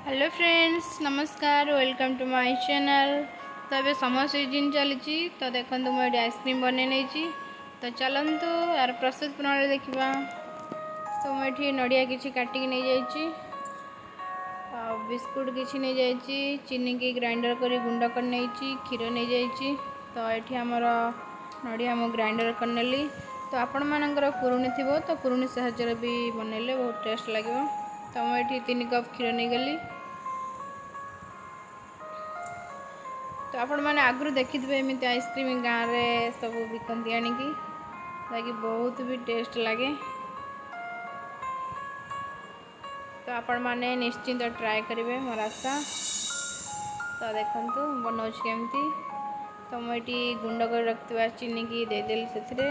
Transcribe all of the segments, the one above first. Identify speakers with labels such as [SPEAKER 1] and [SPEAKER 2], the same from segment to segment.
[SPEAKER 1] Hello friends, नमस्कार। Welcome to my channel. तो ये समर सीजन चली तो देखो मुझे आइसक्रीम बन नहीं। तो चलतु यार प्रोसेस प्रणाली देखा। तो मुझे नड़िया किसी काटिक नहीं जाइए, बिस्कुट किसी नहीं जाइए, चीनी की ग्राइंडर कर गुंड कर नहीं, क्षीर नहीं जाइए। तो ये आमर नड़िया मु ग्राइंडर करनेली। तो आपण मानकर कुरुणी थी तो कुरुणी साहाଯ୍य भी बनइले बहुत टेस्ट लगे। तो मुझे 3 कप क्षीर नहीं गली। तो आपण मैंने आगु देखिथे एमती आइसक्रीम गाँव में सब बिकती आणिकी, ताकि बहुत भी टेस्ट लगे। तो आपण मैंने निश्चिंत ट्राए करेंगे मोर आशा। तो देखु बनाऊँ केमती। तो मुझे गुंड कर रखा चीनी की देदेली, से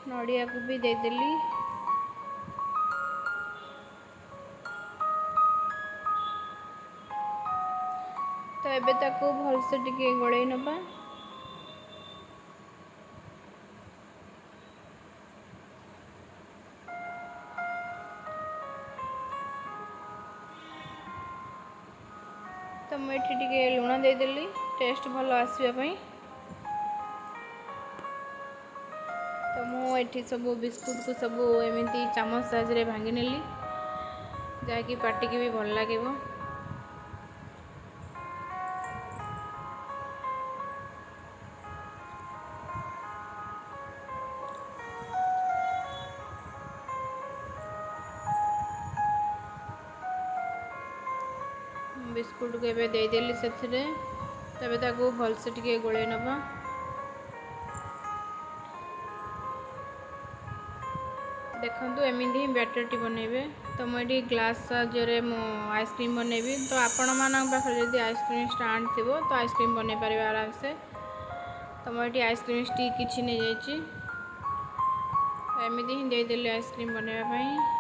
[SPEAKER 1] नड़िया को भी देदेली। तो एबे ताको भलसे टिके गोड़े नबा। तो मुझे लुण देदेली टेस्ट भल आसवाई। तो मुझे सब बिस्कुट को सब एमती चामच साइज भांगी नेली, जहाँकि पार्टी की भी भल लगे। बिस्कुट को एबे देदेली से तबे ताको भलसे टिके गोले नबा। देखंतु एमिंदी बैटर टी बनेबे। तो मुझे ग्लास साहाଯ୍य मु आइसक्रीम बनैबी। तो आपण मान पाखे जदि आइसक्रीम स्टाण्ड थी तो आइसक्रीम बन पारे आराम से। तो मुझे आइसक्रीम स्टिक किसी नहीं जाइए, एमती ही देदेली आइसक्रीम बनवाई।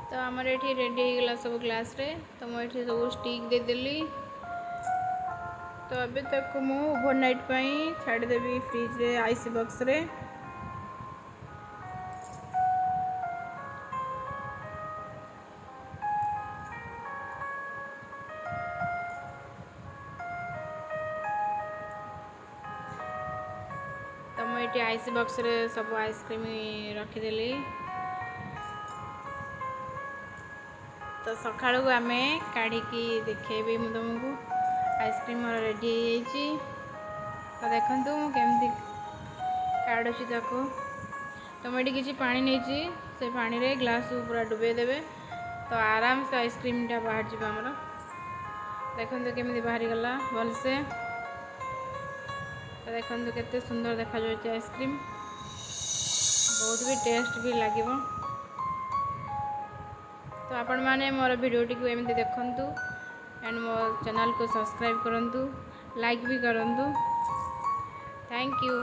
[SPEAKER 1] तो आमर ये रेडी होगला सब ग्लास रे। तो मुझे सब स्टिक देदेली। तो अभी तक मु ओवरनाइट पाई छाड़देवी फ्रिज रे आइस बॉक्स रे। तो मुझे आइस बॉक्स रे सब आइसक्रीम रखीदेली। तो सका आम काढ़ी देखेबी मु तुमको आइसक्रीम मोर रेडी हो। तो देखु मुझे काढ़ुची ताको। तो मुझे किसी पानी नहीं, से पानी रे ग्लास पूरा डुबे देवे। तो आराम से आइसक्रीम टा बाहर जा आमर। देखु केमी बाहरी गला भलसे। तो देखु केते सुंदर देखा जाए आइसक्रीम, बहुत भी टेस्ट भी लगे। तो आपण मैंने मोर वीडियो टी एमती देखंतु एंड मो चैनल को सब्सक्राइब करंतु, लाइक भी करंतु। Thank you.